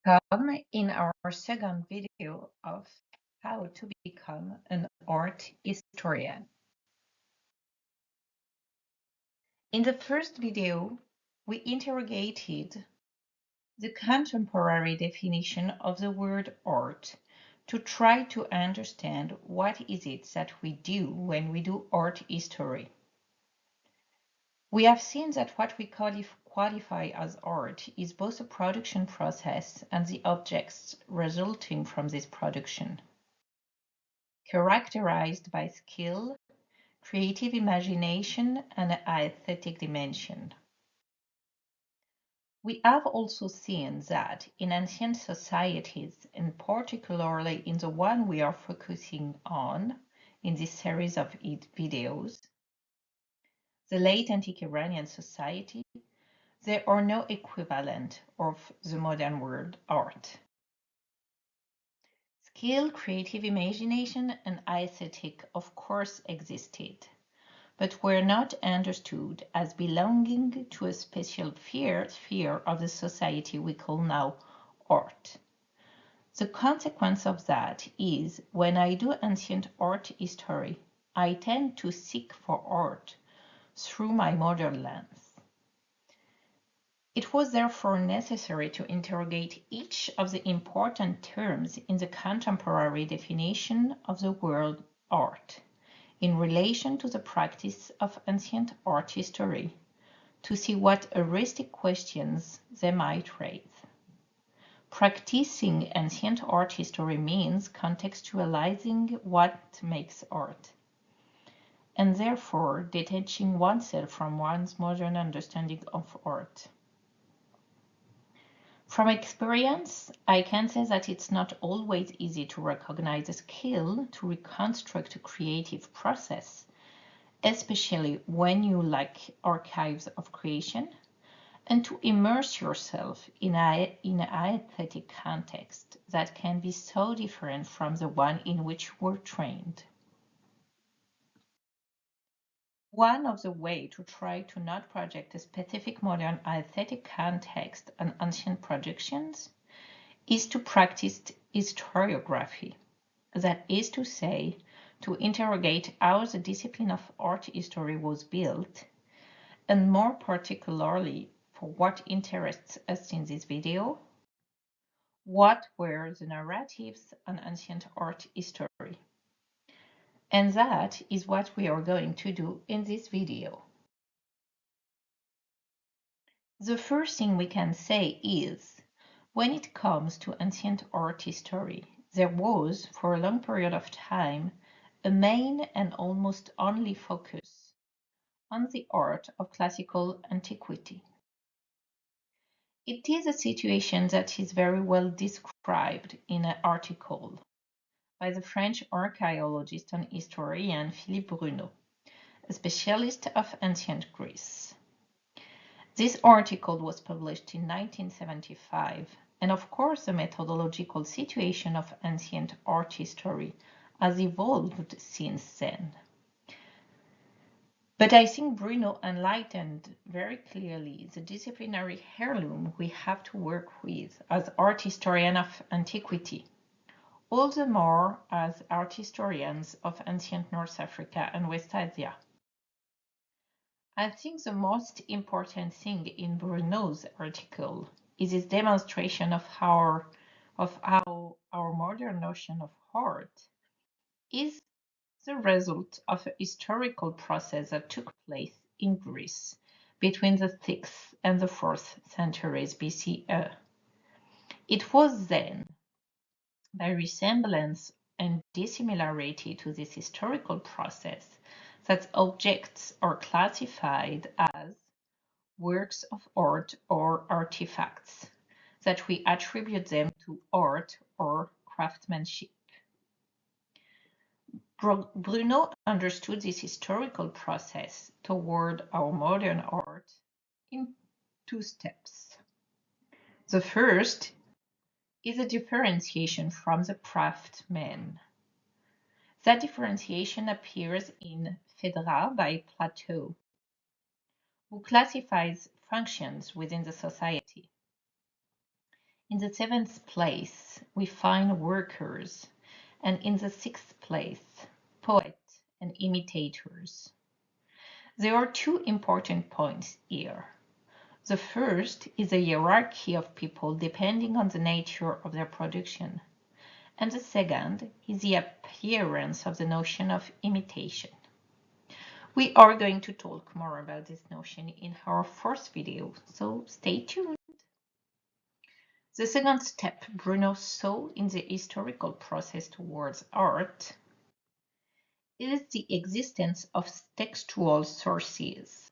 Welcome in our second video of how to become an art historian. In the first video, we interrogated the contemporary definition of the word art to try to understand what is it that we do when we do art history. We have seen that what we qualify as art is both a production process and the objects resulting from this production, characterized by skill, creative imagination, and an aesthetic dimension. We have also seen that in ancient societies, and particularly in the one we are focusing on in this series of videos, the late antique Iranian society, there are no equivalent of the modern word art. Skill, creative imagination, and aesthetic of course existed, but were not understood as belonging to a special sphere of the society we call now art. The consequence of that is, when I do ancient art history, I tend to seek for art through my modern lens. It was therefore necessary to interrogate each of the important terms in the contemporary definition of the word art in relation to the practice of ancient art history, to see what heuristic questions they might raise. Practicing ancient art history means contextualizing what makes art, and therefore detaching oneself from one's modern understanding of art. From experience, I can say that it's not always easy to recognize a skill to reconstruct a creative process, especially when you lack archives of creation, and to immerse yourself in an aesthetic context that can be so different from the one in which you were trained. One of the ways to try to not project a specific modern aesthetic context on ancient productions is to practice historiography. That is to say, to interrogate how the discipline of art history was built, and more particularly, for what interests us in this video, what were the narratives on ancient art history? And that is what we are going to do in this video. The first thing we can say is, when it comes to ancient art history, there was, for a long period of time, a main and almost only focus on the art of classical antiquity. It is a situation that is very well described in an article by the French archaeologist and historian Philippe Bruneau, a specialist of ancient Greece. This article was published in 1975, and of course the methodological situation of ancient art history has evolved since then. But I think Bruno enlightened very clearly the disciplinary heirloom we have to work with as art historian of antiquity, all the more as art historians of ancient North Africa and West Asia. I think the most important thing in Bruno's article is his demonstration of how our modern notion of art is the result of a historical process that took place in Greece between the 6th and the 4th centuries BCE. It was then, by resemblance and dissimilarity to this historical process, that objects are classified as works of art or artifacts, that we attribute them to art or craftsmanship. Bruno understood this historical process toward our modern art in two steps. The first is a differentiation from the craftsman. That differentiation appears in Phaedra by Plato, who classifies functions within the society. In the seventh place, we find workers, and in the sixth place, poets and imitators. There are two important points here. The first is a hierarchy of people depending on the nature of their production, and the second is the appearance of the notion of imitation. We are going to talk more about this notion in our first video, so stay tuned. The second step Bruneau saw in the historical process towards art is the existence of textual sources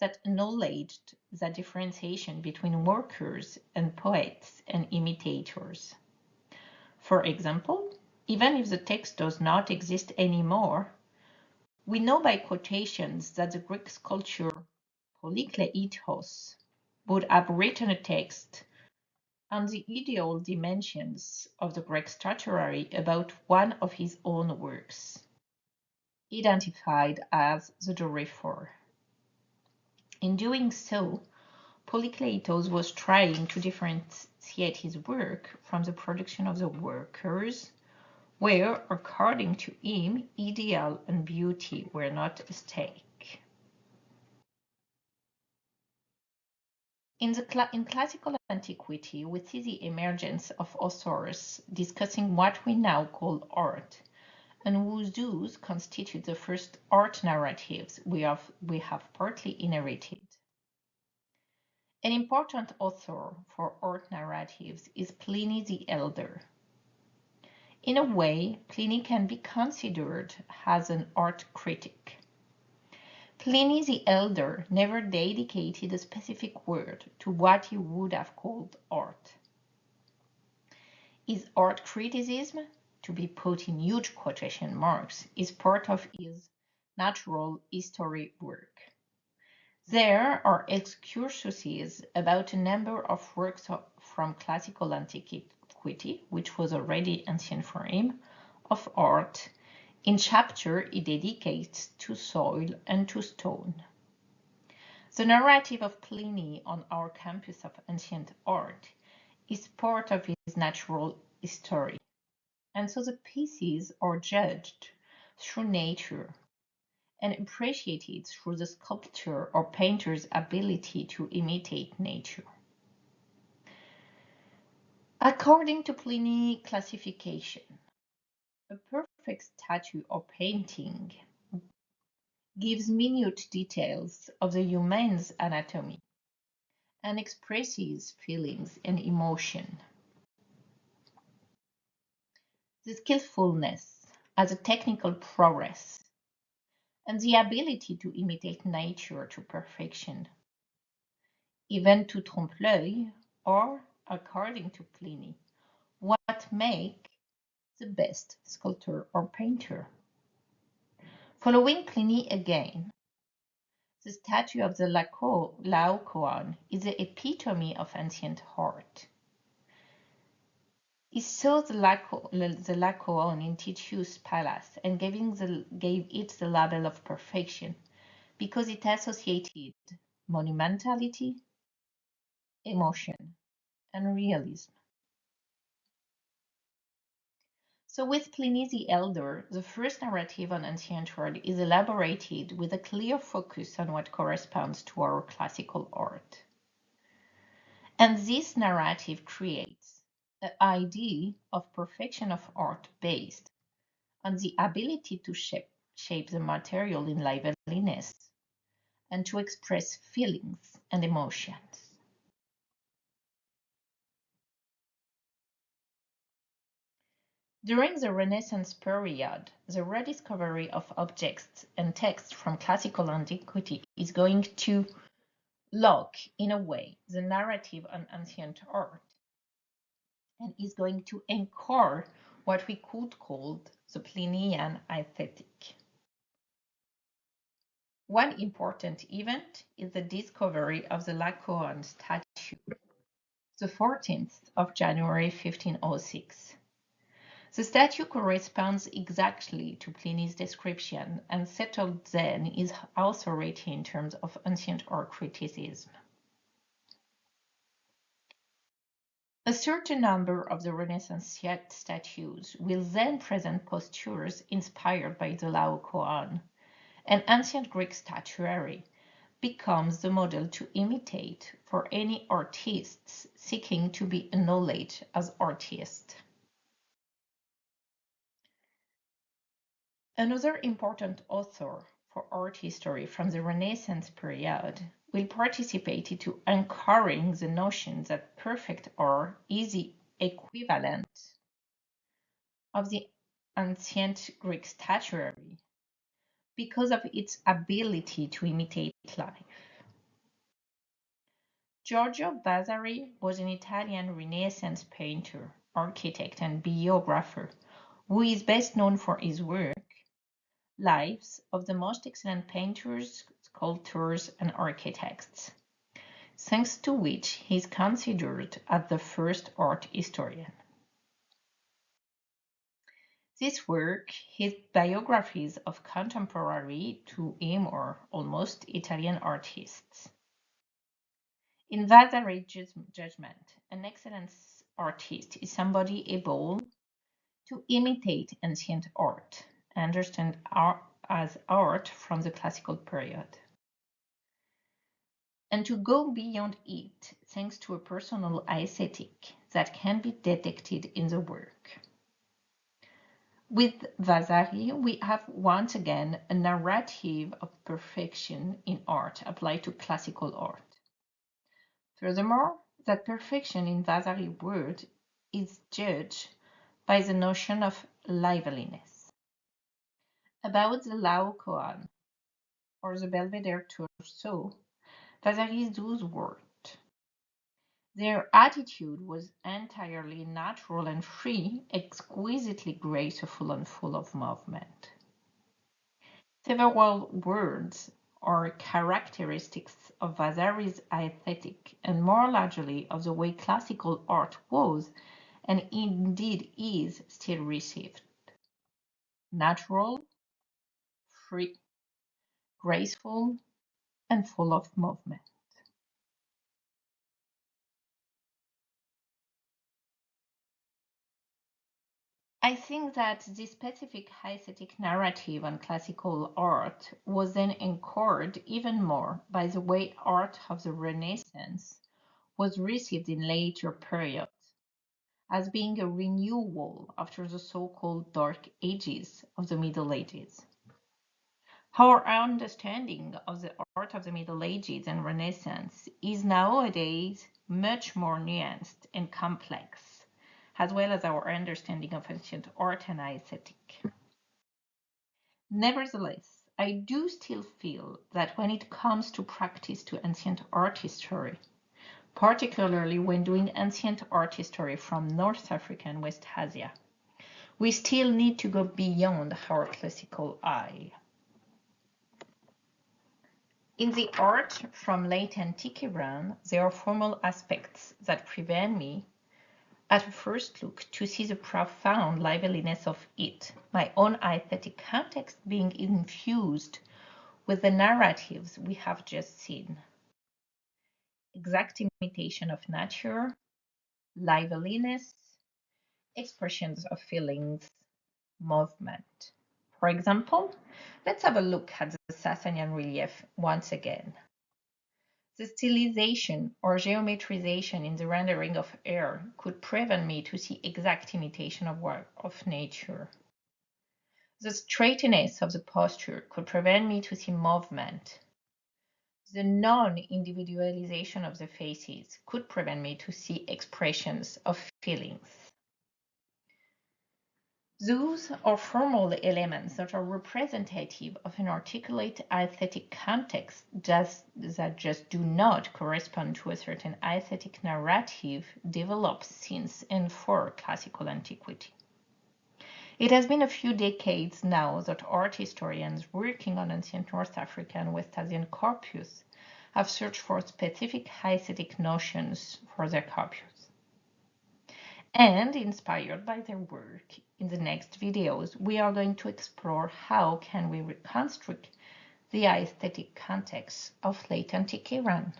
that acknowledged the differentiation between workers and poets and imitators. For example, even if the text does not exist anymore, we know by quotations that the Greek sculptor Polykleitos would have written a text on the ideal dimensions of the Greek statuary about one of his own works, identified as the Doryphor. In doing so, Polykleitos was trying to differentiate his work from the production of the workers, where, according to him, ideal and beauty were not at stake. In classical antiquity, we see the emergence of authors discussing what we now call art, and whose views constitute the first art narratives we have partly inherited. An important author for art narratives is Pliny the Elder. In a way, Pliny can be considered as an art critic. Pliny the Elder never dedicated a specific word to what he would have called art. His art criticism, to be put in huge quotation marks, is part of his natural history work. There are excursuses about a number of works from classical antiquity, which was already ancient for him, of art, in chapter he dedicates to soil and to stone. The narrative of Pliny on our campus of ancient art is part of his natural history, and so the pieces are judged through nature and appreciated through the sculptor or painter's ability to imitate nature. According to Pliny's classification, a perfect statue or painting gives minute details of the human's anatomy and expresses feelings and emotion. The skillfulness as a technical progress and the ability to imitate nature to perfection, even to trompe-l'œil, or, according to Pliny, what make the best sculptor or painter. Following Pliny again, the statue of the Laocoon is the epitome of ancient art. He saw the Laocoon in Titius' palace and gave it the label of perfection because it associated monumentality, emotion, and realism. So with Pliny the Elder, the first narrative on ancient art is elaborated with a clear focus on what corresponds to our classical art. And this narrative creates the idea of perfection of art based on the ability to shape the material in liveliness and to express feelings and emotions. During the Renaissance period, the rediscovery of objects and texts from classical antiquity is going to lock, in a way, the narrative on ancient art and is going to anchor what we could call the Plinian aesthetic. One important event is the discovery of the Laocoon statue, the 14th of January 1506. The statue corresponds exactly to Pliny's description and settled then his authority in terms of ancient art criticism. A certain number of the Renaissance statues will then present postures inspired by the Laocoon, and ancient Greek statuary becomes the model to imitate for any artists seeking to be acknowledged as artists. Another important author for art history from the Renaissance period will participate to anchoring the notion that perfect art is the equivalent of the ancient Greek statuary because of its ability to imitate life. Giorgio Vasari was an Italian Renaissance painter, architect, and biographer who is best known for his work, Lives of the Most Excellent Painters, Sculptors, and Architects, thanks to which he is considered as the first art historian. This work, his biographies of contemporary to him or almost Italian artists. In Vasari's judgment, an excellent artist is somebody able to imitate ancient art, understand art as art from the classical period, and to go beyond it thanks to a personal aesthetic that can be detected in the work. With Vasari, we have once again a narrative of perfection in art applied to classical art. Furthermore, that perfection in Vasari's word is judged by the notion of liveliness. About the Laocoon, or the Belvedere torso, Vasari's those words. Their attitude was entirely natural and free, exquisitely graceful and full of movement. Several words are characteristics of Vasari's aesthetic and more largely of the way classical art was and indeed is still received. Natural, free, graceful, and full of movement. I think that this specific aesthetic narrative on classical art was then anchored even more by the way art of the Renaissance was received in later periods as being a renewal after the so-called Dark Ages of the Middle Ages. Our understanding of the art of the Middle Ages and Renaissance is nowadays much more nuanced and complex, as well as our understanding of ancient art and aesthetic. Nevertheless, I do still feel that when it comes to practice to ancient art history, particularly when doing ancient art history from North Africa and West Asia, we still need to go beyond our classical eye. In the art from late antique Iran, there are formal aspects that prevent me, at a first look, to see the profound liveliness of it, my own aesthetic context being infused with the narratives we have just seen. Exact imitation of nature, liveliness, expressions of feelings, movement. For example, let's have a look at the Sasanian relief once again. The stylization or geometrization in the rendering of air could prevent me to see exact imitation of nature. The straightness of the posture could prevent me to see movement. The non-individualization of the faces could prevent me to see expressions of feelings. Those are formal elements that are representative of an articulate aesthetic context that just do not correspond to a certain aesthetic narrative developed since and for classical antiquity. It has been a few decades now that art historians working on ancient North African and West Asian corpus have searched for specific aesthetic notions for their corpus. And inspired by their work, in the next videos, we are going to explore how can we reconstruct the aesthetic context of late antique Iran.